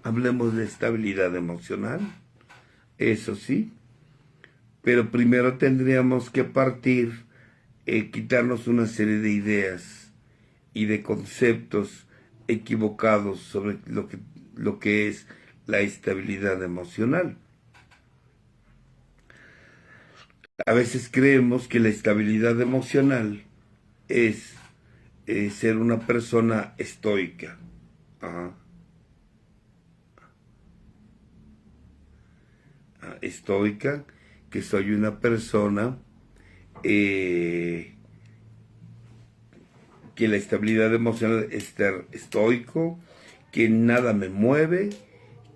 hablemos de estabilidad emocional, eso sí, pero primero tendríamos que partir, quitarnos una serie de ideas y de conceptos equivocados sobre lo que es la estabilidad emocional. A veces creemos que la estabilidad emocional es ser una persona estoica. Ajá. Estoica, que soy una persona que la estabilidad emocional es estar estoico, que nada me mueve,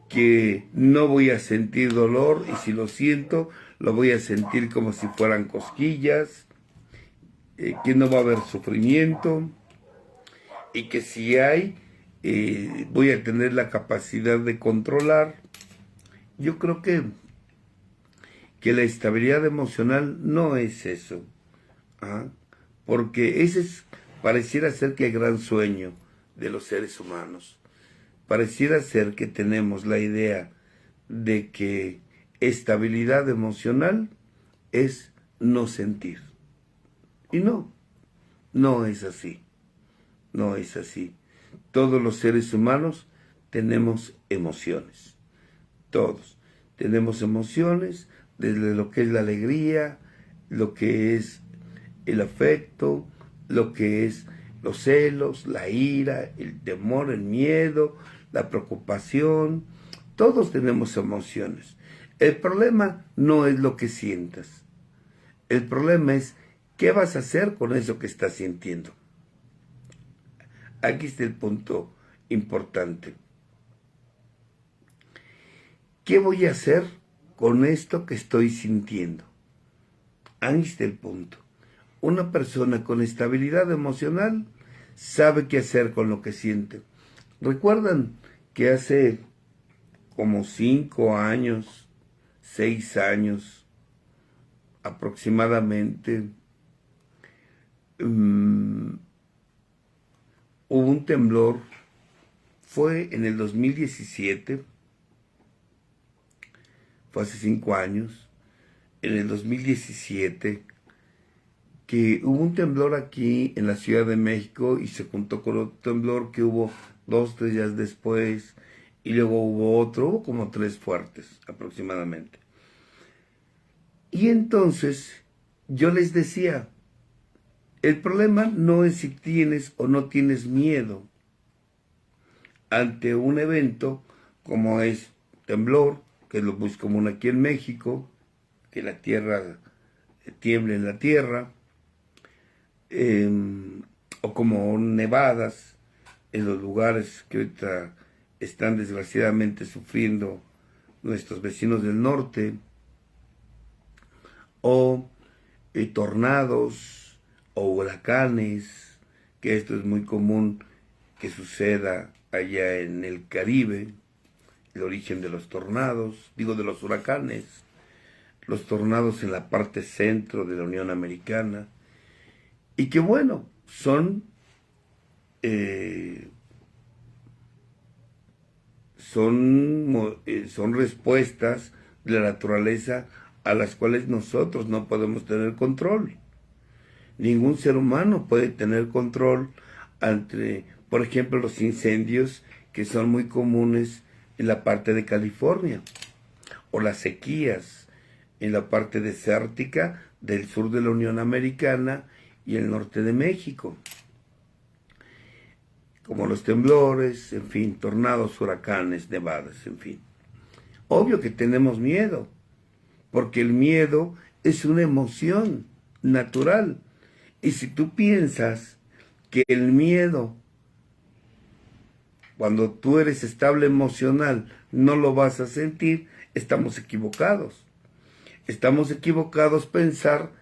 que no voy a sentir dolor y si lo siento, lo voy a sentir como si fueran cosquillas, que no va a haber sufrimiento y que si hay, voy a tener la capacidad de controlar. Yo creo que la estabilidad emocional no es eso, ¿ah? Porque ese pareciera ser que el gran sueño de los seres humanos. Pareciera ser que tenemos la idea de que estabilidad emocional es no sentir. Y no es así, no es así. Todos los seres humanos tenemos emociones, todos. Tenemos emociones desde lo que es la alegría, lo que es el afecto, lo que es los celos, la ira, el temor, el miedo, la preocupación. Todos tenemos emociones. El problema no es lo que sientas. El problema es qué vas a hacer con eso que estás sintiendo. Aquí está el punto importante. ¿Qué voy a hacer con esto que estoy sintiendo? Ahí está el punto. Una persona con estabilidad emocional sabe qué hacer con lo que siente. ¿Recuerdan que hace como 5 años, 6 años aproximadamente, hubo un temblor? Fue en el 2017, fue hace 5 años, en el 2017, que hubo un temblor aquí en la Ciudad de México y se juntó con otro temblor que hubo 2, 3 días después y luego hubo como 3 fuertes aproximadamente. Y entonces yo les decía, el problema no es si tienes o no tienes miedo ante un evento como es temblor, que es lo muy común aquí en México, que la tierra tiemble en la tierra, o como nevadas en los lugares que ahorita están desgraciadamente sufriendo nuestros vecinos del norte, o tornados o huracanes, que esto es muy común que suceda allá en el Caribe, el origen de los tornados, digo de los huracanes, los tornados en la parte centro de la Unión Americana, y que bueno, son respuestas de la naturaleza a las cuales nosotros no podemos tener control. Ningún ser humano puede tener control ante, por ejemplo, los incendios que son muy comunes en la parte de California, o las sequías en la parte desértica del sur de la Unión Americana y el norte de México, como los temblores, en fin, tornados, huracanes, nevadas, en fin. Obvio que tenemos miedo, porque el miedo es una emoción natural. Y si tú piensas que el miedo, cuando tú eres estable emocional, no lo vas a sentir, estamos equivocados. Estamos equivocados pensar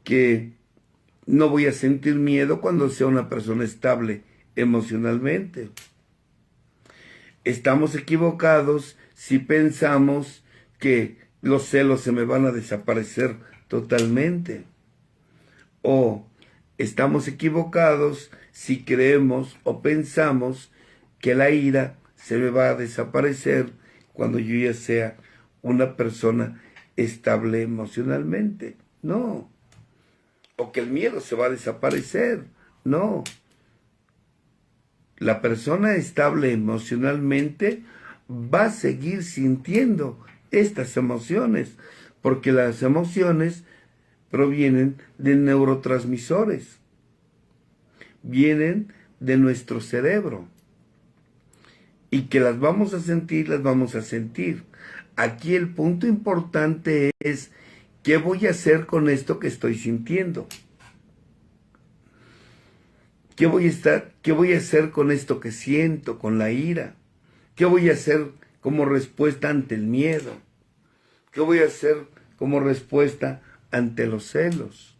que no voy a sentir miedo cuando sea una persona estable emocionalmente. Estamos equivocados si pensamos que los celos se me van a desaparecer totalmente. O estamos equivocados si creemos o pensamos que la ira se me va a desaparecer cuando yo ya sea una persona estable emocionalmente. No. O que el miedo se va a desaparecer. No. La persona estable emocionalmente va a seguir sintiendo estas emociones, porque las emociones provienen de neurotransmisores, vienen de nuestro cerebro, y que las vamos a sentir, las vamos a sentir. Aquí el punto importante es, ¿qué voy a hacer con esto que estoy sintiendo? ¿Qué voy a hacer con esto que siento, con la ira? ¿Qué voy a hacer como respuesta ante el miedo? ¿Qué voy a hacer como respuesta ante los celos?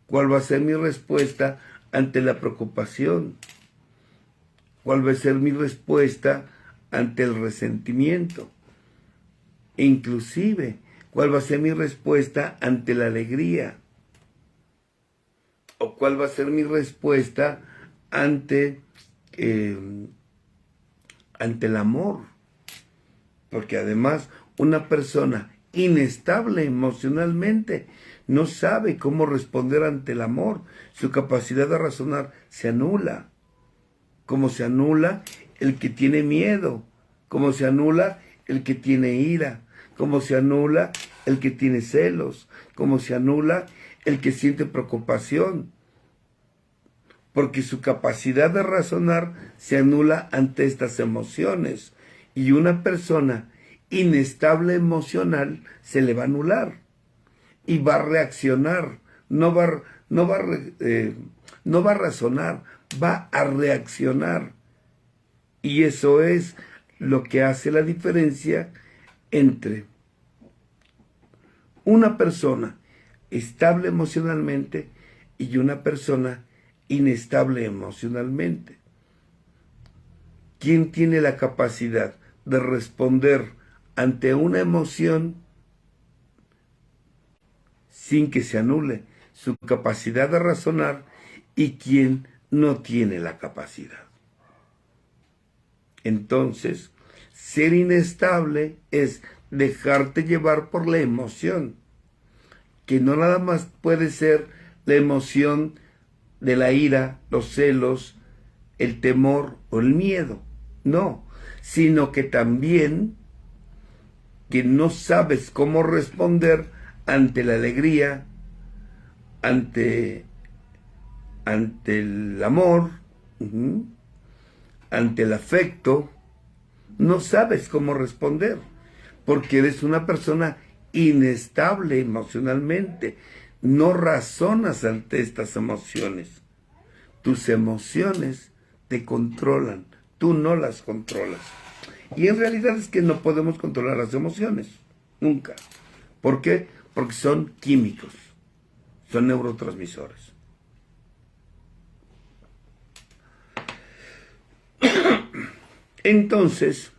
¿Cuál va a ser mi respuesta ante la preocupación? ¿Cuál va a ser mi respuesta ante el resentimiento? E inclusive, ¿cuál va a ser mi respuesta ante la alegría? ¿O cuál va a ser mi respuesta ante el amor? Porque además una persona inestable emocionalmente no sabe cómo responder ante el amor. Su capacidad de razonar se anula. Como se anula el que tiene miedo. Como se anula el que tiene ira. Como se anula el que tiene celos. Como se anula el que siente preocupación, porque su capacidad de razonar se anula ante estas emociones, y una persona inestable emocional se le va a anular y va a reaccionar, no va a razonar, va a reaccionar, y eso es lo que hace la diferencia entre una persona estable emocionalmente y una persona inestable emocionalmente. ¿Quién tiene la capacidad de responder ante una emoción sin que se anule su capacidad de razonar, y quién no tiene la capacidad? Entonces, ser inestable es dejarte llevar por la emoción, que no nada más puede ser la emoción de la ira, los celos, el temor o el miedo. No, sino que también que no sabes cómo responder ante la alegría, ante el amor, ante el afecto. No sabes cómo responder, porque eres una persona inestable emocionalmente. No razonas ante estas emociones. Tus emociones te controlan, tú no las controlas. Y en realidad es que no podemos controlar las emociones, nunca. ¿Por qué? Porque son químicos, son neurotransmisores. Entonces,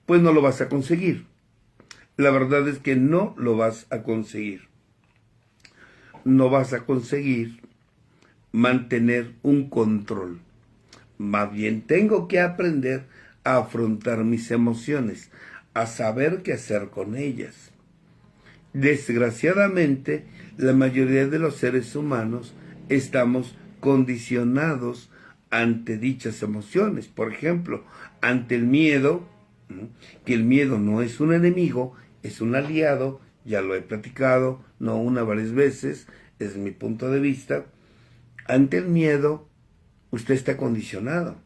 pues no lo vas a conseguir. La verdad es que no lo vas a conseguir. No vas a conseguir mantener un control. Más bien tengo que aprender a afrontar mis emociones, a saber qué hacer con ellas. Desgraciadamente, la mayoría de los seres humanos estamos condicionados ante dichas emociones. Por ejemplo, ante el miedo, que el miedo no es un enemigo, es un aliado. Ya lo he platicado, no una, varias veces, es mi punto de vista. Ante el miedo, usted está condicionado.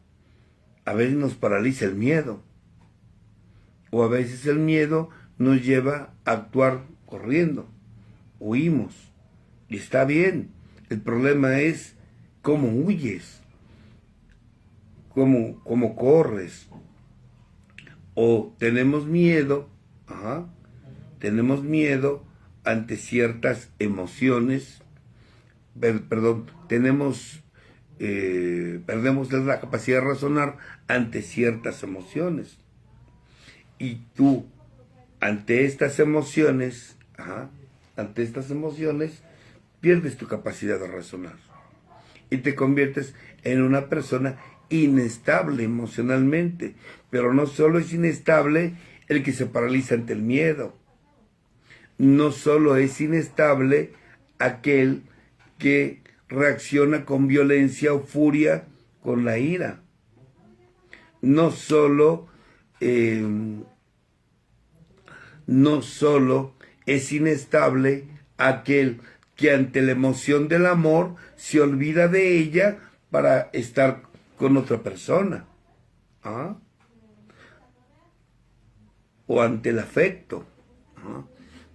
A veces nos paraliza el miedo, o a veces el miedo nos lleva a actuar corriendo, huimos, y está bien. El problema es cómo huyes, cómo corres, o tenemos miedo, tenemos miedo ante ciertas emociones, perdemos la capacidad de razonar ante ciertas emociones. Y tú, ante estas emociones, pierdes tu capacidad de razonar y te conviertes en una persona inestable emocionalmente, pero no solo es inestable el que se paraliza ante el miedo, no solo es inestable aquel que reacciona con violencia o furia con la ira, no solo es inestable aquel que ante la emoción del amor se olvida de ella para estar con otra persona. ¿Ah? O ante el afecto. ¿Ah?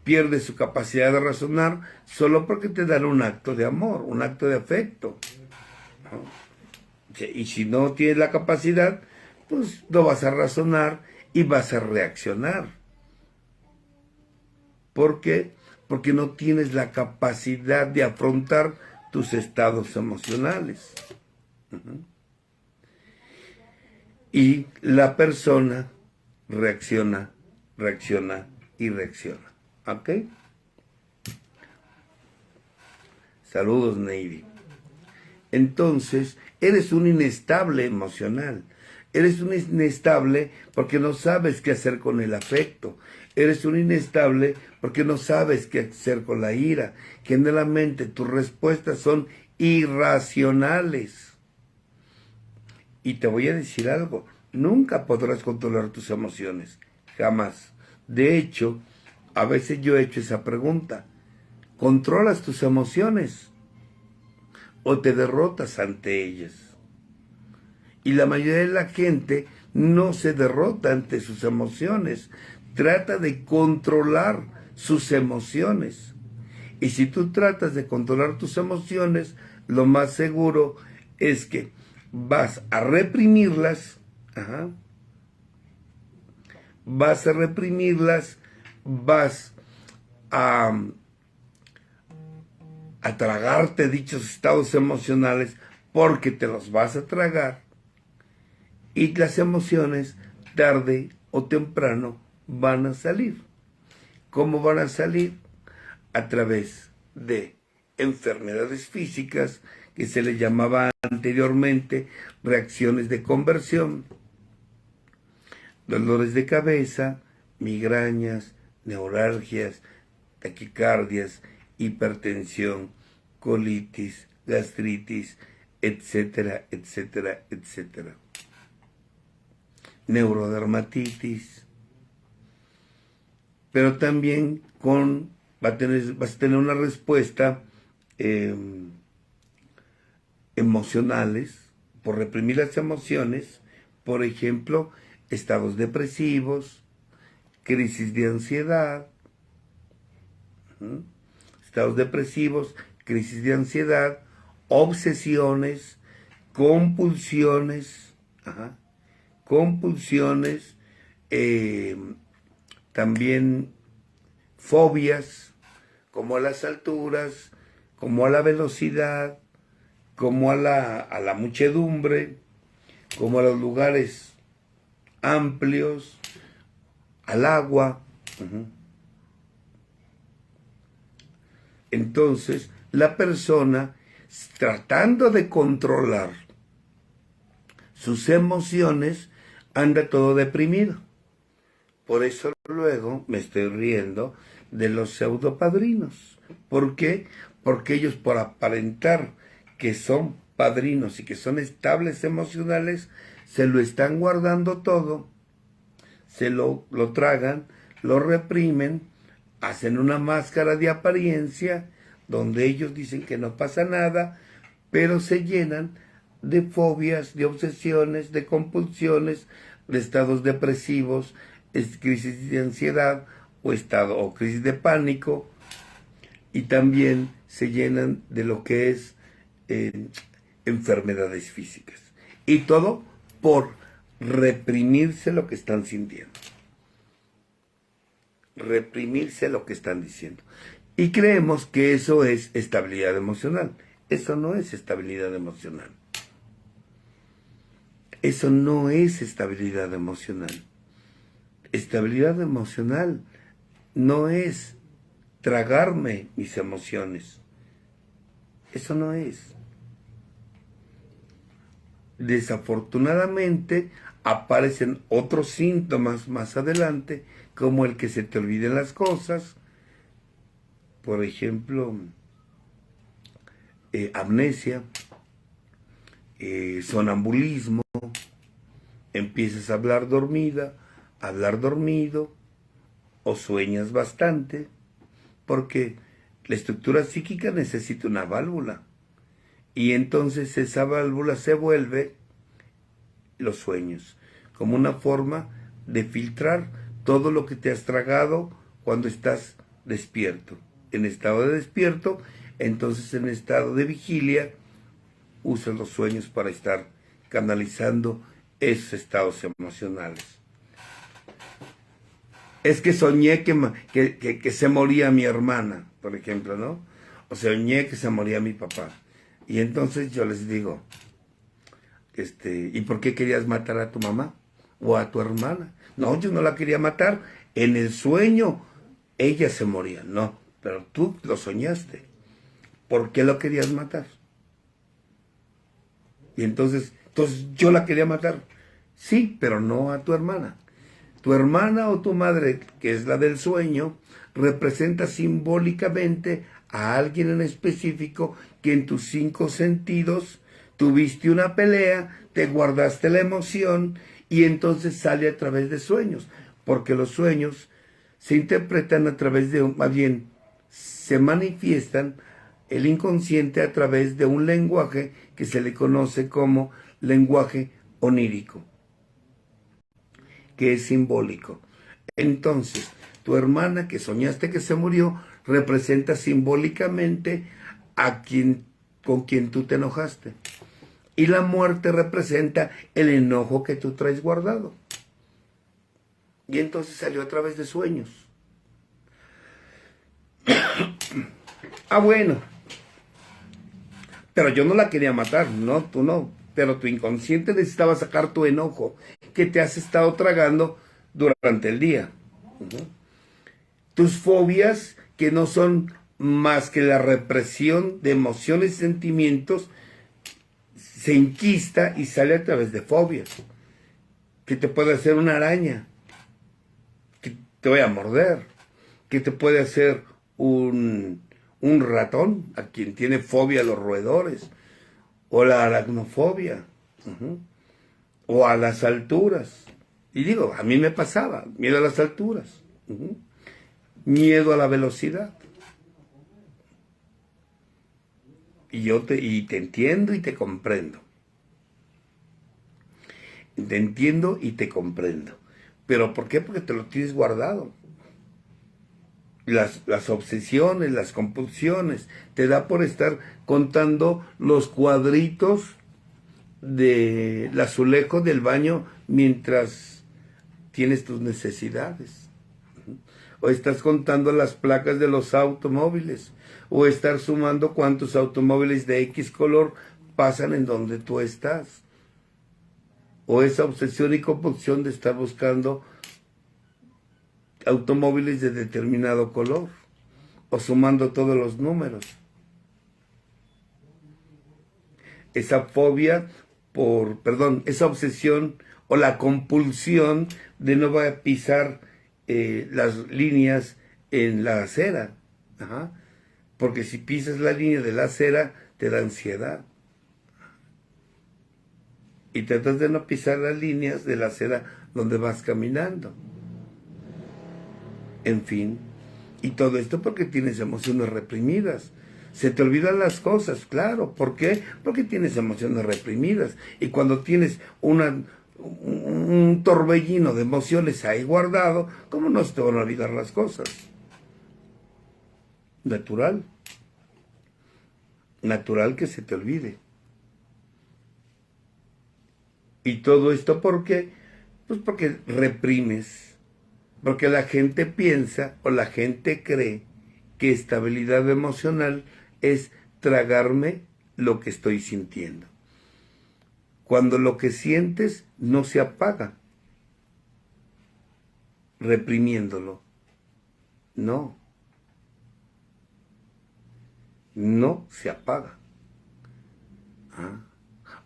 Pierde su capacidad de razonar solo porque te dan un acto de amor, un acto de afecto. ¿Ah? Y si no tienes la capacidad, pues no vas a razonar y vas a reaccionar. ¿Por qué? Porque no tienes la capacidad de afrontar tus estados emocionales. Y la persona reacciona y reacciona. ¿Ok? Saludos, Navy. Entonces, eres un inestable emocional. Eres un inestable porque no sabes qué hacer con el afecto. Eres un inestable porque no sabes qué hacer con la ira. Generalmente tus respuestas son irracionales. Y te voy a decir algo, nunca podrás controlar tus emociones, jamás. De hecho, a veces yo he hecho esa pregunta, ¿controlas tus emociones o te derrotas ante ellas? Y la mayoría de la gente no se derrota ante sus emociones, trata de controlar sus emociones. Y si tú tratas de controlar tus emociones, lo más seguro es que vas a reprimirlas, vas a reprimirlas, vas a tragarte dichos estados emocionales porque te los vas a tragar y las emociones tarde o temprano van a salir. ¿Cómo van a salir? A través de enfermedades físicas que se les llamaba anteriormente reacciones de conversión, dolores de cabeza, migrañas, neuralgias, taquicardias, hipertensión, colitis, gastritis, etcétera, etcétera, etcétera. Neurodermatitis. Pero también vas a tener una respuesta emocionales, por reprimir las emociones, por ejemplo, estados depresivos, crisis de ansiedad, estados depresivos, crisis de ansiedad, obsesiones, compulsiones, también fobias, como a las alturas, como a la velocidad, como a la muchedumbre, como a los lugares amplios, al agua. Entonces, la persona, tratando de controlar sus emociones, anda todo deprimido. Por eso luego me estoy riendo de los pseudopadrinos. ¿Por qué? Porque ellos, por aparentar que son padrinos y que son estables emocionales, se lo están guardando todo, se lo tragan, lo reprimen, hacen una máscara de apariencia donde ellos dicen que no pasa nada, pero se llenan de fobias, de obsesiones, de compulsiones, de estados depresivos, crisis de ansiedad o crisis de pánico, y también se llenan de lo que es enfermedades físicas. Y todo por reprimirse lo que están sintiendo. Reprimirse lo que están diciendo. Y creemos que eso es estabilidad emocional. Eso no es estabilidad emocional. Eso no es estabilidad emocional. Estabilidad emocional no es tragarme mis emociones. Eso no es. Desafortunadamente aparecen otros síntomas más adelante, como el que se te olviden las cosas, por ejemplo, amnesia, sonambulismo, empiezas a hablar dormida, hablar dormido, o sueñas bastante, porque la estructura psíquica necesita una válvula, y entonces esa válvula se vuelve los sueños, como una forma de filtrar todo lo que te has tragado cuando estás despierto. En estado de despierto, entonces en estado de vigilia, usas los sueños para estar canalizando esos estados emocionales. Es que soñé que se moría mi hermana, por ejemplo, ¿no? O soñé que se moría mi papá. Y entonces yo les digo, ¿y por qué querías matar a tu mamá o a tu hermana? No, yo no la quería matar. En el sueño ella se moría. No, pero tú lo soñaste. ¿Por qué lo querías matar? Y entonces yo la quería matar. Sí, pero no a tu hermana. Tu hermana o tu madre, que es la del sueño, representa simbólicamente a alguien en específico que en tus 5 sentidos tuviste una pelea, te guardaste la emoción y entonces sale a través de sueños, porque los sueños se interpretan a través de, más bien, se manifiestan el inconsciente a través de un lenguaje que se le conoce como lenguaje onírico, que es simbólico. Entonces, tu hermana que soñaste que se murió representa simbólicamente a con quien tú te enojaste. Y la muerte representa el enojo que tú traes guardado. Y entonces salió a través de sueños. Bueno, pero yo no la quería matar, no, tú no. Pero tu inconsciente necesitaba sacar tu enojo que te has estado tragando durante el día. Tus fobias, que no son más que la represión de emociones y sentimientos, se enquista y sale a través de fobias. Que te puede hacer una araña, que te vaya a morder, que te puede hacer un ratón, a quien tiene fobia a los roedores, o la aracnofobia, o a las alturas. Y digo, a mí me pasaba, miedo a las alturas, miedo a la velocidad. Y te entiendo y te comprendo. Te entiendo y te comprendo. ¿Pero por qué? Porque te lo tienes guardado. Las obsesiones, las compulsiones, te da por estar contando los cuadritos del azulejo del baño mientras tienes tus necesidades. O estás contando las placas de los automóviles, o estar sumando cuántos automóviles de X color pasan en donde tú estás. O esa obsesión y compulsión de estar buscando automóviles de determinado color, o sumando todos los números. Esa fobia esa obsesión o la compulsión de no voy a pisar las líneas en la acera. Porque si pisas la línea de la acera, te da ansiedad. Y tratas de no pisar las líneas de la acera donde vas caminando. En fin, y todo esto porque tienes emociones reprimidas. Se te olvidan las cosas, claro. ¿Por qué? Porque tienes emociones reprimidas. Y cuando tienes un torbellino de emociones ahí guardado, ¿cómo no se te van a olvidar las cosas? Natural. Natural que se te olvide. ¿Y todo esto por qué? Pues porque reprimes. Porque la gente piensa o la gente cree que estabilidad emocional es tragarme lo que estoy sintiendo. Cuando lo que sientes no se apaga reprimiéndolo. No. No se apaga.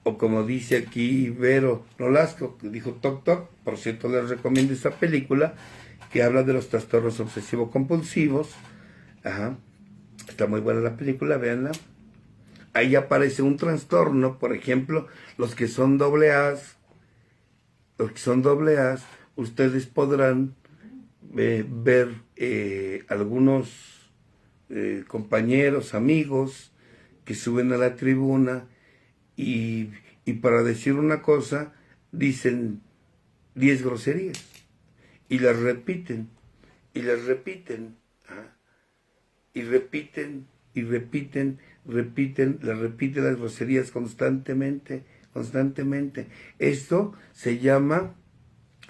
O como dice aquí Vero Nolasco, que dijo Toc Toc, por cierto les recomiendo esa película, que habla de los trastornos obsesivo-compulsivos. Ajá. Está muy buena la película, véanla. Ahí aparece un trastorno, por ejemplo, los que son doble A's, ustedes podrán ver algunos compañeros, amigos, que suben a la tribuna y para decir una cosa, dicen 10 groserías, y las repiten, y las repiten, ¿ah? Y repiten, y repiten, repiten las groserías constantemente. Esto se llama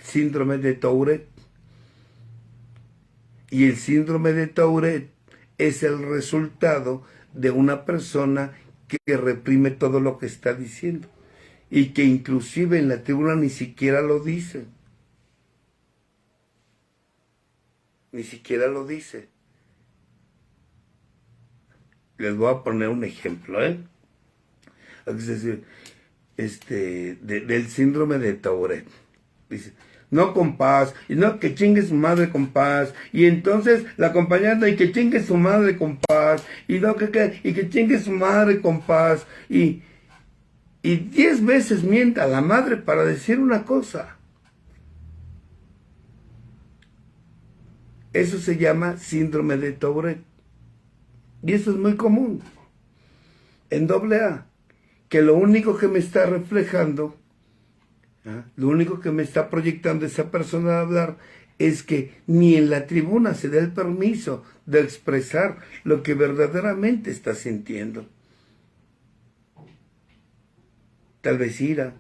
síndrome de Tourette. Y el síndrome de Tourette es el resultado de una persona que reprime todo lo que está diciendo. Y que inclusive en la tribuna ni siquiera lo dice. Ni siquiera lo dice. Les voy a poner un ejemplo, Es decir, del síndrome de Tourette. Dice, no compás, y no que chingue su madre compás, y entonces la acompañante, y que chingue su madre compás, y no y que chingue su madre compás, y 10 veces mienta a la madre para decir una cosa. Eso se llama síndrome de Tourette. Y eso es muy común en AA, que lo único que me está reflejando, lo único que me está proyectando esa persona de hablar es que ni en la tribuna se da el permiso de expresar lo que verdaderamente está sintiendo. Tal vez ira.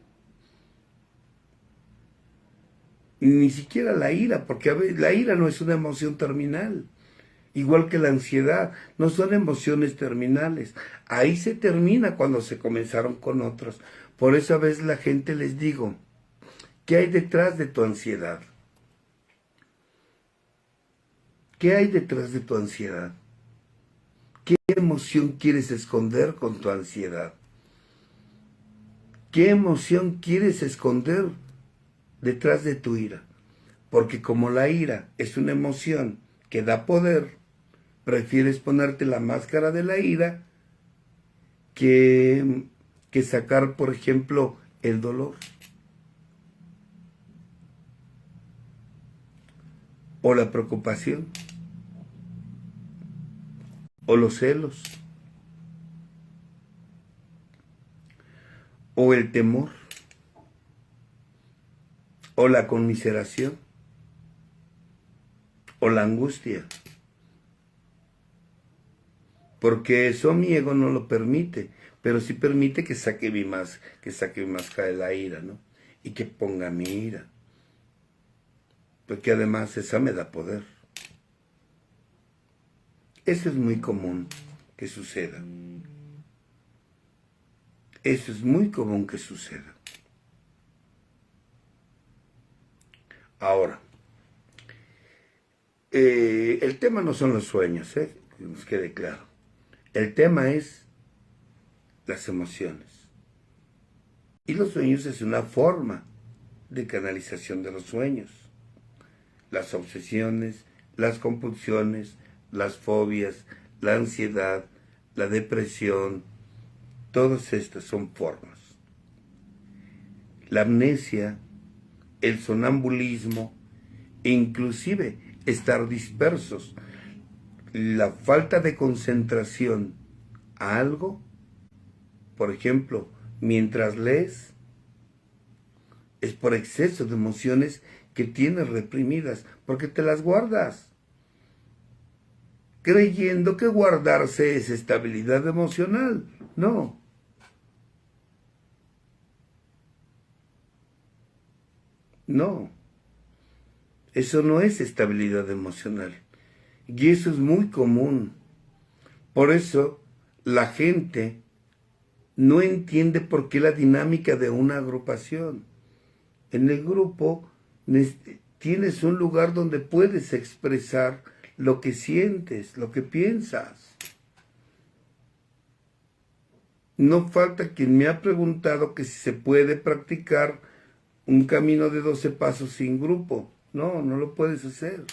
Y ni siquiera la ira, porque a veces la ira no es una emoción terminal. Igual que la ansiedad, no son emociones terminales. Ahí se termina cuando se comenzaron con otros. Por eso a veces la gente les digo, ¿qué hay detrás de tu ansiedad? ¿Qué hay detrás de tu ansiedad? ¿Qué emoción quieres esconder con tu ansiedad? ¿Qué emoción quieres esconder detrás de tu ira? Porque como la ira es una emoción que da poder, prefieres ponerte la máscara de la ira que sacar, por ejemplo, el dolor. O la preocupación. O los celos. O el temor. O la conmiseración. O la angustia. Porque eso mi ego no lo permite, pero sí permite que saque mi máscara de la ira, ¿no? Y que ponga mi ira. Porque además esa me da poder. Eso es muy común que suceda. Eso es muy común que suceda. Ahora, el tema no son los sueños, que nos quede claro. El tema es las emociones. Y los sueños es una forma de canalización de los sueños. Las obsesiones, las compulsiones, las fobias, la ansiedad, la depresión, todas estas son formas. La amnesia, el sonambulismo, e inclusive estar dispersos, la falta de concentración a algo, por ejemplo, mientras lees, es por exceso de emociones que tienes reprimidas, porque te las guardas, creyendo que guardarse es estabilidad emocional. No. No. Eso no es estabilidad emocional. Y eso es muy común. Por eso la gente no entiende por qué la dinámica de una agrupación. En el grupo tienes un lugar donde puedes expresar lo que sientes, lo que piensas. No falta quien me ha preguntado que si se puede practicar un camino de 12 pasos sin grupo. No, no lo puedes hacer.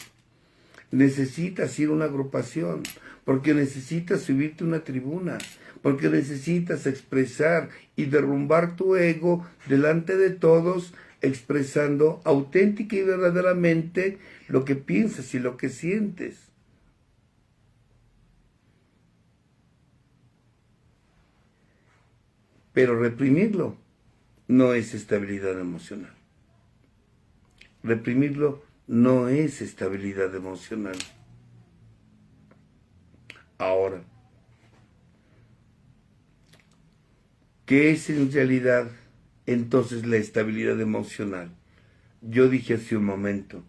Necesitas ir a una agrupación, porque necesitas subirte a una tribuna, porque necesitas expresar y derrumbar tu ego delante de todos, expresando auténtica y verdaderamente lo que piensas y lo que sientes. Pero reprimirlo no es estabilidad emocional. Reprimirlo no es estabilidad emocional. Ahora, ¿qué es en realidad entonces la estabilidad emocional? Yo dije hace un momento,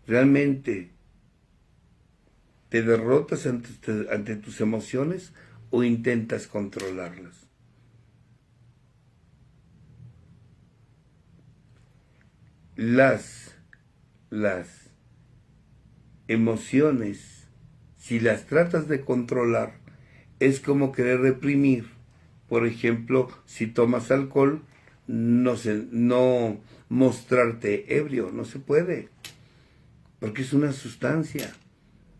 ¿realmente te derrotas ante tus emociones o intentas controlarlas? Las emociones, si las tratas de controlar, es como querer reprimir. Por ejemplo, si tomas alcohol, no mostrarte ebrio, no se puede, porque es una sustancia.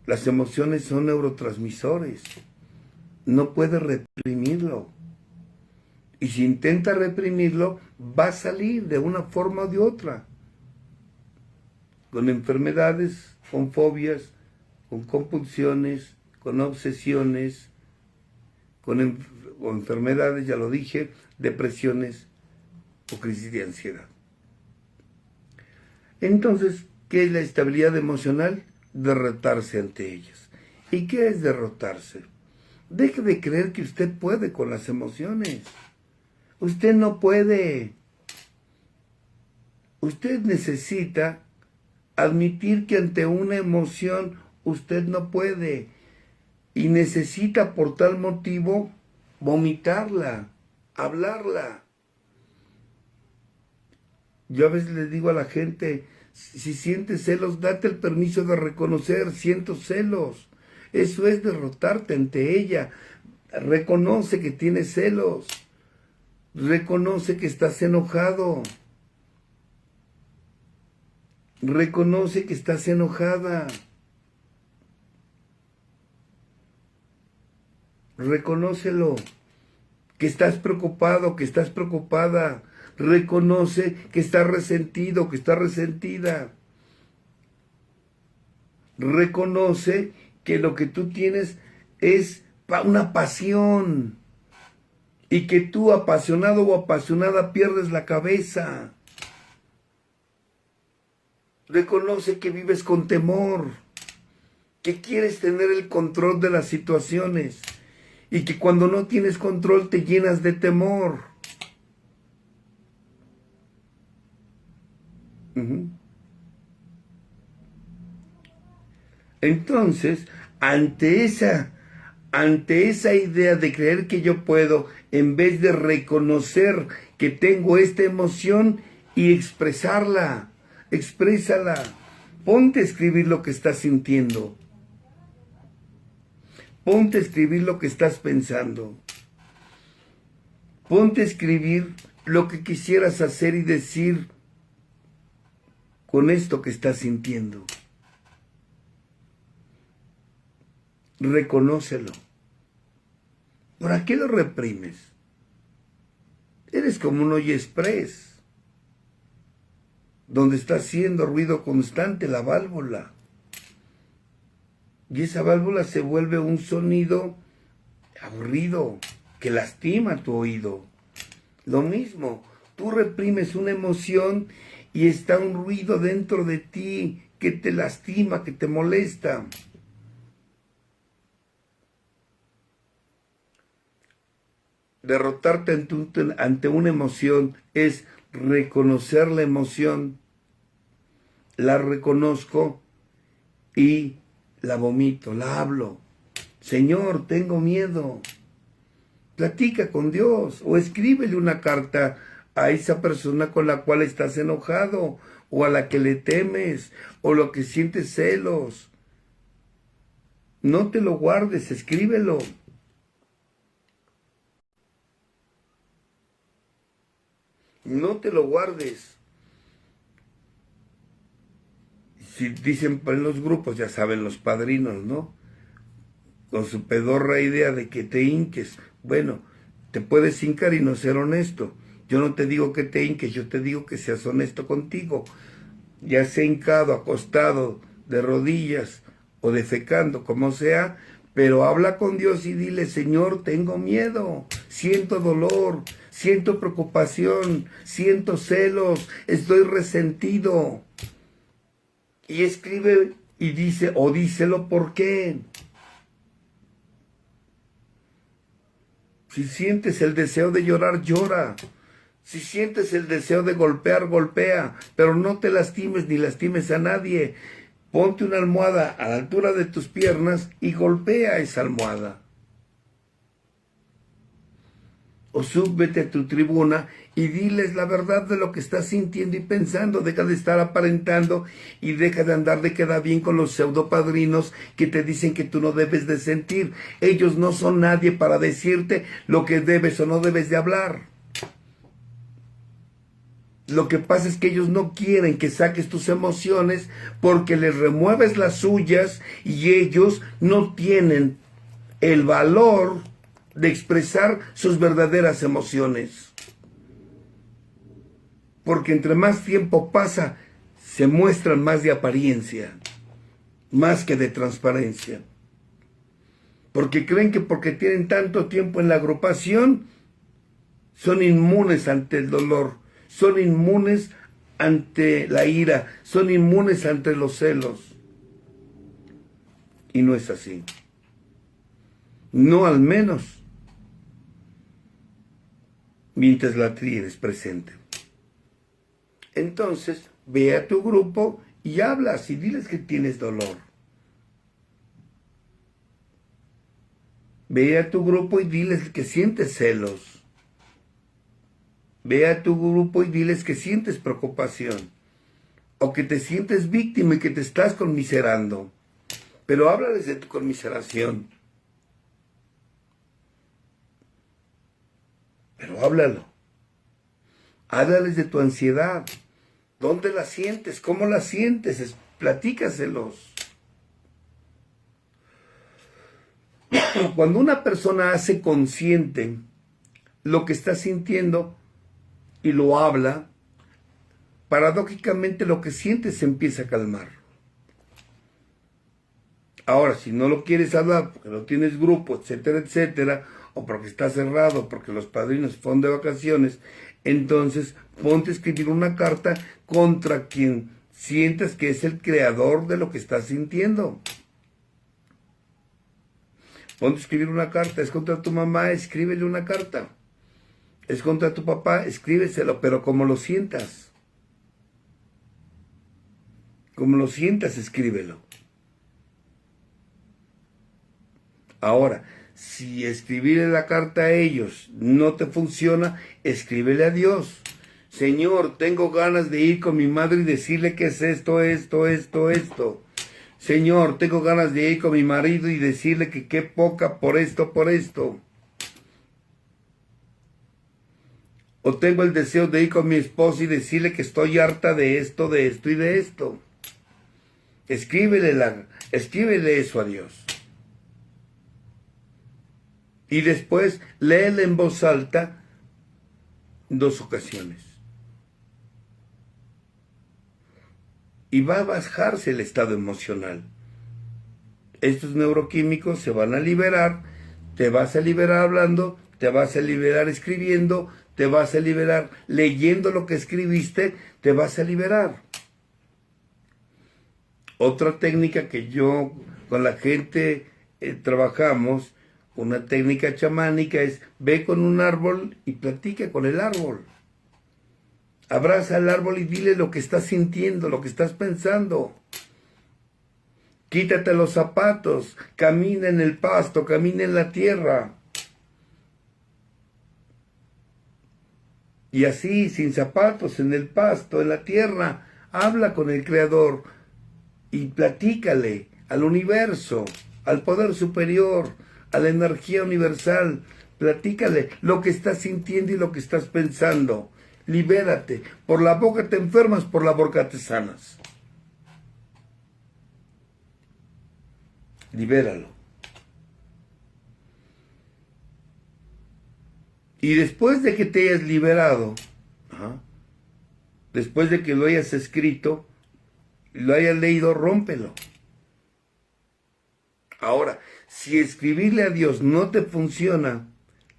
Las emociones son neurotransmisores, no puedes reprimirlo. Y si intenta reprimirlo, va a salir de una forma o de otra. Con enfermedades, con fobias, con compulsiones, con obsesiones, con enfermedades, ya lo dije, depresiones o crisis de ansiedad. Entonces, ¿qué es la estabilidad emocional? Derrotarse ante ellas. ¿Y qué es derrotarse? Deje de creer que usted puede con las emociones. Usted no puede. Usted necesita admitir que ante una emoción usted no puede y necesita por tal motivo vomitarla, hablarla. Yo a veces le digo a la gente, si sientes celos, date el permiso de reconocer, siento celos. Eso es derrotarte ante ella. Reconoce que tienes celos. Reconoce que estás enojado. Reconoce que estás enojada. Reconócelo. Que estás preocupado, que estás preocupada. Reconoce que estás resentido, que estás resentida. Reconoce que lo que tú tienes es una pasión. Y que tú, apasionado o apasionada, pierdes la cabeza. Reconoce que vives con temor, que quieres tener el control de las situaciones y que cuando no tienes control te llenas de temor. Entonces, ante esa idea de creer que yo puedo, en vez de reconocer que tengo esta emoción y expresarla, exprésala. Ponte a escribir lo que estás sintiendo. Ponte a escribir lo que estás pensando. Ponte a escribir lo que quisieras hacer y decir con esto que estás sintiendo. Reconócelo. ¿Para qué lo reprimes? Eres como un olla express, donde está haciendo ruido constante la válvula. Y esa válvula se vuelve un sonido aburrido, que lastima tu oído. Lo mismo, tú reprimes una emoción y está un ruido dentro de ti que te lastima, que te molesta. Derrotarte ante una emoción es reconocer la emoción, la reconozco y la vomito, la hablo. Señor, tengo miedo. Platica con Dios o escríbele una carta a esa persona con la cual estás enojado o a la que le temes o lo que sientes celos. No te lo guardes, escríbelo. No te lo guardes. Si dicen en los grupos, ya saben los padrinos, ¿no? Con su pedorra idea de que te hinques. Bueno, te puedes hincar y no ser honesto. Yo no te digo que te hinques, yo te digo que seas honesto contigo. Ya sea hincado, acostado, de rodillas o defecando, como sea, pero habla con Dios y dile: Señor, tengo miedo, siento dolor, siento preocupación, siento celos, estoy resentido. Y escribe y dice, o díselo por qué. Si sientes el deseo de llorar, llora. Si sientes el deseo de golpear, golpea. Pero no te lastimes ni lastimes a nadie. Ponte una almohada a la altura de tus piernas y golpea esa almohada. O súbete a tu tribuna y diles la verdad de lo que estás sintiendo y pensando. Deja de estar aparentando y deja de andar de queda bien con los pseudopadrinos que te dicen que tú no debes de sentir. Ellos no son nadie para decirte lo que debes o no debes de hablar. Lo que pasa es que ellos no quieren que saques tus emociones porque les remueves las suyas y ellos no tienen el valor de expresar sus verdaderas emociones. Porque entre más tiempo pasa, se muestran más de apariencia, más que de transparencia. Porque creen que porque tienen tanto tiempo en la agrupación, son inmunes ante el dolor, son inmunes ante la ira, son inmunes ante los celos. Y no es así. No, al menos mientras la tri eres presente. Entonces, ve a tu grupo y hablas y diles que tienes dolor. Ve a tu grupo y diles que sientes celos. Ve a tu grupo y diles que sientes preocupación. O que te sientes víctima y que te estás conmiserando. Pero háblales de tu conmiseración. Pero háblalo. Háblales de tu ansiedad. ¿Dónde la sientes? ¿Cómo la sientes? Platícaselos. Cuando una persona hace consciente lo que está sintiendo y lo habla, paradójicamente lo que siente se empieza a calmar. Ahora, si no lo quieres hablar porque no tienes grupo, etcétera, etcétera, o porque está cerrado, porque los padrinos fueron de vacaciones, entonces ponte a escribir una carta contra quien sientas que es el creador de lo que estás sintiendo. Ponte a escribir una carta. Es contra tu mamá, escríbele una carta. Es contra tu papá, escríbeselo, pero como lo sientas. Como lo sientas, escríbelo. Ahora, si escribirle la carta a ellos no te funciona, escríbele a Dios. Señor, tengo ganas de ir con mi madre y decirle que es esto. Señor, tengo ganas de ir con mi marido y decirle que qué poca por esto. O tengo el deseo de ir con mi esposo y decirle que estoy harta de esto y de esto. Escríbele eso a Dios. Y después léele en voz alta 2 ocasiones. Y va a bajarse el estado emocional. Estos neuroquímicos se van a liberar, te vas a liberar hablando, te vas a liberar escribiendo, te vas a liberar leyendo lo que escribiste, te vas a liberar. Otra técnica que yo con la gente trabajamos, una técnica chamánica, es ve con un árbol y platica con el árbol. Abraza al árbol y dile lo que estás sintiendo, lo que estás pensando. Quítate los zapatos, camina en el pasto, camina en la tierra. Y así, sin zapatos, en el pasto, en la tierra, habla con el Creador y platícale al universo, al poder superior, a la energía universal. Platícale lo que estás sintiendo y lo que estás pensando. libérate. Por la boca te enfermas, por la boca te sanas. Libéralo. Y después de que te hayas liberado, después de que lo hayas escrito, lo hayas leído, rómpelo. Ahora, si escribirle a Dios no te funciona,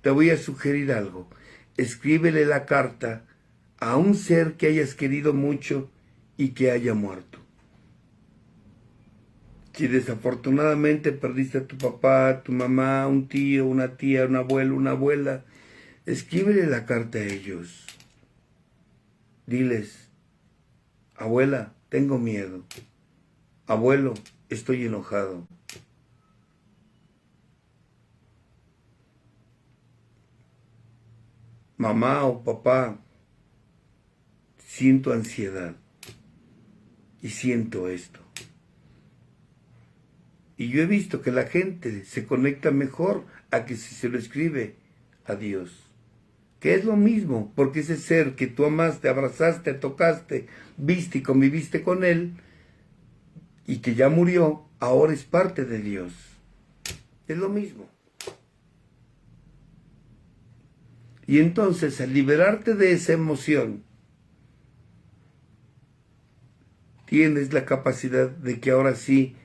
te voy a sugerir algo. Escríbele la carta a un ser que hayas querido mucho y que haya muerto. Si desafortunadamente perdiste a tu papá, a tu mamá, un tío, una tía, un abuelo, una abuela, escríbele la carta a ellos. Diles, abuela, tengo miedo. Abuelo, estoy enojado. Mamá o papá, siento ansiedad y siento esto. Y yo he visto que la gente se conecta mejor a que si se lo escribe a Dios. Que es lo mismo, porque ese ser que tú amaste, abrazaste, tocaste, viste y conviviste con él, y que ya murió, ahora es parte de Dios. Es lo mismo. Y entonces, al liberarte de esa emoción, tienes la capacidad de que ahora sí,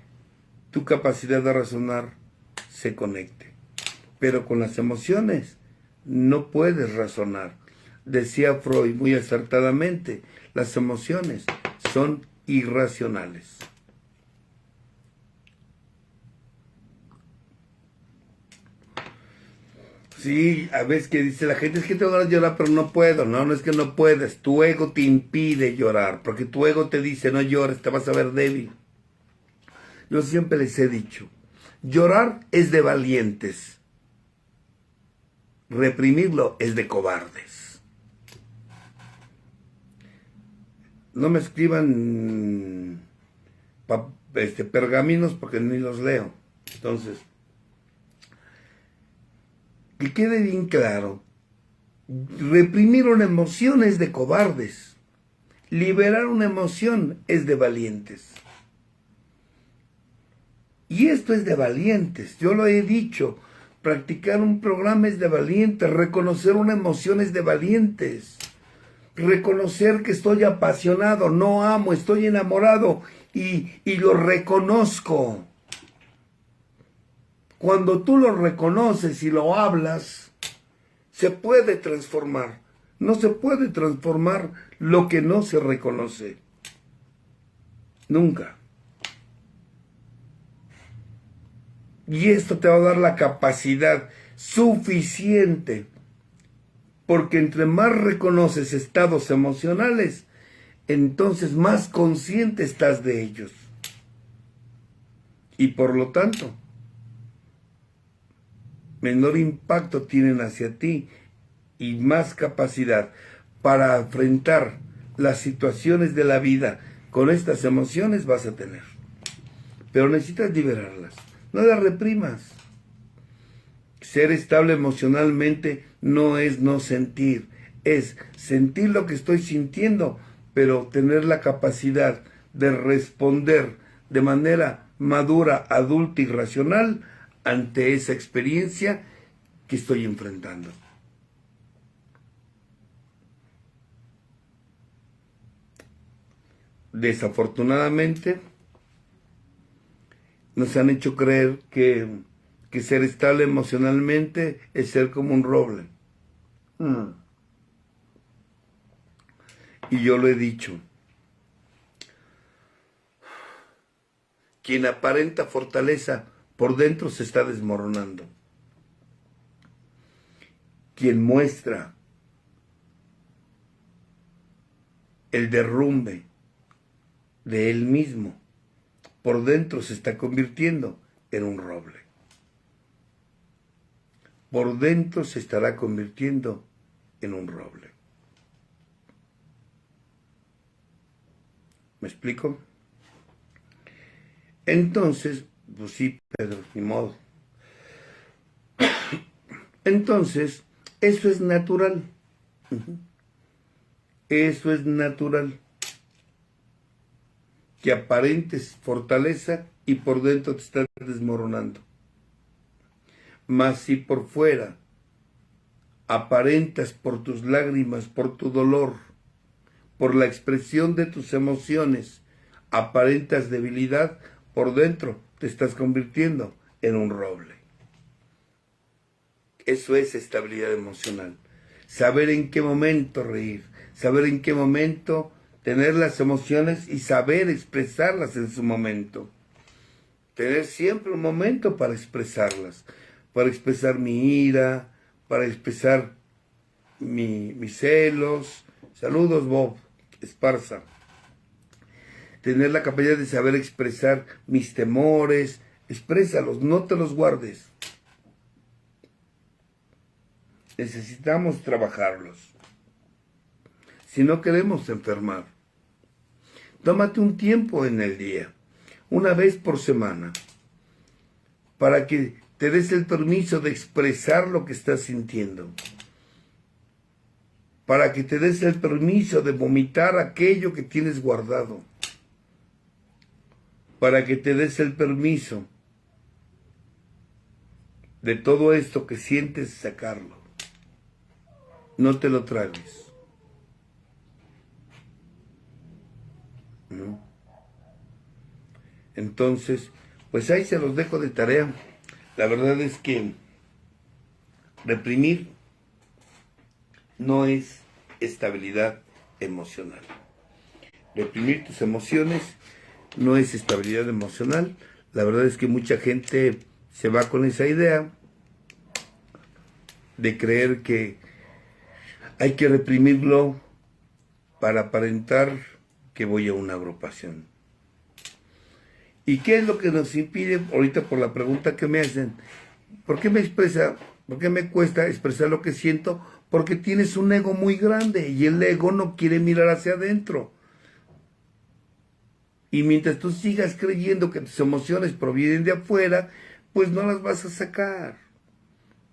tu capacidad de razonar se conecte. Pero con las emociones no puedes razonar. Decía Freud muy acertadamente, las emociones son irracionales. Sí, a veces que dice la gente, es que tengo ganas de llorar, pero no puedo. No, no es que no puedes. Tu ego te impide llorar, porque tu ego te dice, no llores, te vas a ver débil. Yo siempre les he dicho, llorar es de valientes. Reprimirlo es de cobardes. No me escriban pergaminos porque ni los leo. Entonces, que quede bien claro, reprimir una emoción es de cobardes, liberar una emoción es de valientes. Y esto es de valientes, yo lo he dicho, practicar un programa es de valientes, reconocer una emoción es de valientes, reconocer que estoy apasionado, no amo, estoy enamorado y lo reconozco. Cuando tú lo reconoces y lo hablas, se puede transformar. No se puede transformar lo que no se reconoce. Nunca. Y esto te va a dar la capacidad suficiente, porque entre más reconoces estados emocionales, entonces más consciente estás de ellos. Y por lo tanto, menor impacto tienen hacia ti y más capacidad para enfrentar las situaciones de la vida con estas emociones vas a tener. Pero necesitas liberarlas, no las reprimas. Ser estable emocionalmente no es no sentir, es sentir lo que estoy sintiendo, pero tener la capacidad de responder de manera madura, adulta y racional ante esa experiencia que estoy enfrentando. Desafortunadamente, nos han hecho creer que ser estable emocionalmente es ser como un roble. Y yo lo he dicho. Quien aparenta fortaleza por dentro se está desmoronando. Quien muestra el derrumbe de él mismo por dentro se está convirtiendo en un roble. Por dentro se estará convirtiendo en un roble. ¿Me explico? Entonces, pues sí, Pedro, ni modo. Entonces, eso es natural. Eso es natural. Que aparentes fortaleza y por dentro te estás desmoronando. Mas si por fuera aparentas por tus lágrimas, por tu dolor, por la expresión de tus emociones, aparentas debilidad, por dentro te estás convirtiendo en un roble. Eso es estabilidad emocional. Saber en qué momento reír, saber en qué momento tener las emociones y saber expresarlas en su momento. Tener siempre un momento para expresarlas, para expresar mi ira, para expresar mis celos. Saludos, Bob Esparza. Tener la capacidad de saber expresar mis temores, exprésalos, no te los guardes. Necesitamos trabajarlos. Si no queremos enfermar, tómate un tiempo en el día, una vez por semana, para que te des el permiso de expresar lo que estás sintiendo, para que te des el permiso de vomitar aquello que tienes guardado, para que te des el permiso de todo esto que sientes sacarlo. No te lo tragues. ¿No? Entonces, pues ahí se los dejo de tarea. La verdad es que reprimir no es estabilidad emocional. Reprimir tus emociones no es estabilidad emocional. La verdad es que mucha gente se va con esa idea de creer que hay que reprimirlo para aparentar que voy a una agrupación. ¿Y qué es lo que nos impide? Ahorita por la pregunta que me hacen, ¿por qué me cuesta expresar lo que siento? Porque tienes un ego muy grande y el ego no quiere mirar hacia adentro. Y mientras tú sigas creyendo que tus emociones provienen de afuera, pues no las vas a sacar.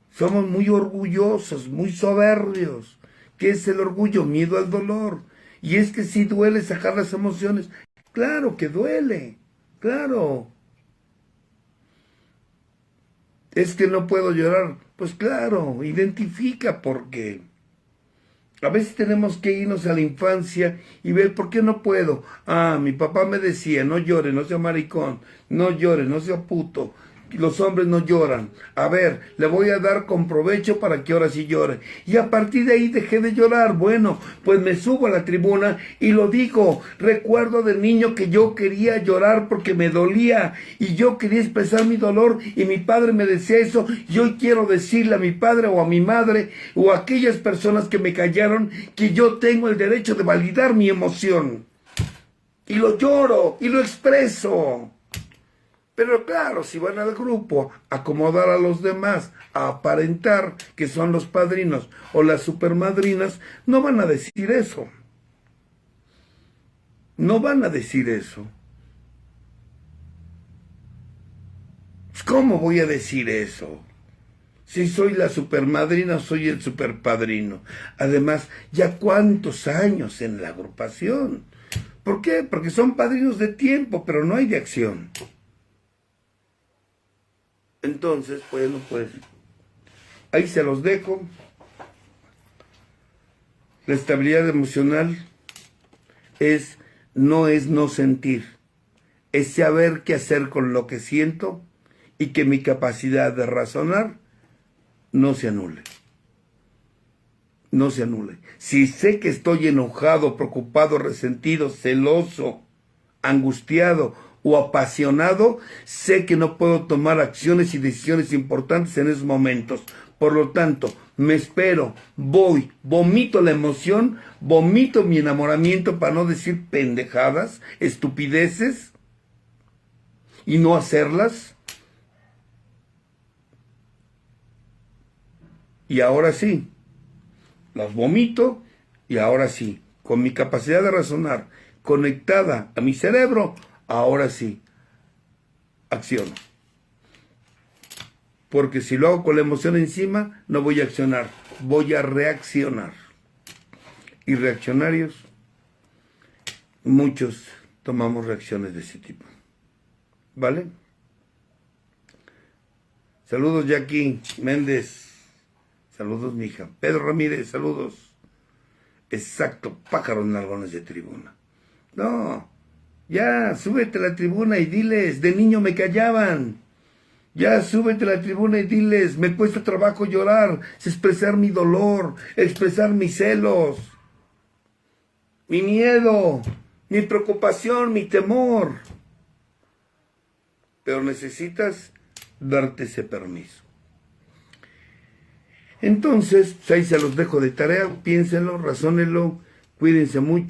Somos muy orgullosos, muy soberbios. ¿Qué es el orgullo? Miedo al dolor. Y es que sí duele sacar las emociones. Claro que duele, claro. Es que no puedo llorar. Pues claro, identifica por qué. A veces tenemos que irnos a la infancia y ver por qué no puedo. Ah, mi papá me decía, no llore, no sea maricón, no llore, no sea puto. Los hombres no lloran. A ver, le voy a dar con provecho para que ahora sí llore. Y a partir de ahí dejé de llorar. Bueno, pues me subo a la tribuna y lo digo. Recuerdo de niño que yo quería llorar porque me dolía y yo quería expresar mi dolor y mi padre me decía eso. Y hoy quiero decirle a mi padre o a mi madre o a aquellas personas que me callaron que yo tengo el derecho de validar mi emoción. Y lo lloro y lo expreso. Pero claro, si van al grupo a acomodar a los demás, a aparentar que son los padrinos o las supermadrinas, no van a decir eso. No van a decir eso. ¿Cómo voy a decir eso? Si soy la supermadrina, soy el superpadrino. Además, ya cuántos años en la agrupación. ¿Por qué? Porque son padrinos de tiempo, pero no hay de acción. Entonces, bueno, pues ahí se los dejo. La estabilidad emocional no es no sentir, es saber qué hacer con lo que siento y que mi capacidad de razonar no se anule. No se anule. Si sé que estoy enojado, preocupado, resentido, celoso, angustiado o apasionado, sé que no puedo tomar acciones y decisiones importantes en esos momentos. Por lo tanto, me espero, voy, vomito la emoción, vomito mi enamoramiento para no decir pendejadas, estupideces y no hacerlas. Y ahora sí, las vomito y ahora sí, con mi capacidad de razonar conectada a mi cerebro, ahora sí, acciono. Porque si lo hago con la emoción encima, no voy a accionar, voy a reaccionar. y reaccionarios, muchos tomamos reacciones de ese tipo. ¿Vale? Saludos, Jackie Méndez. Saludos, mija. Pedro Ramírez, saludos. Exacto, pájaros nalgones de tribuna. No, ya, súbete a la tribuna y diles, de niño me callaban. Ya, súbete a la tribuna y diles, me cuesta trabajo llorar, expresar mi dolor, expresar mis celos, mi miedo, mi preocupación, mi temor. Pero necesitas darte ese permiso. Entonces, ahí se los dejo de tarea, piénsenlo, razónenlo, cuídense mucho.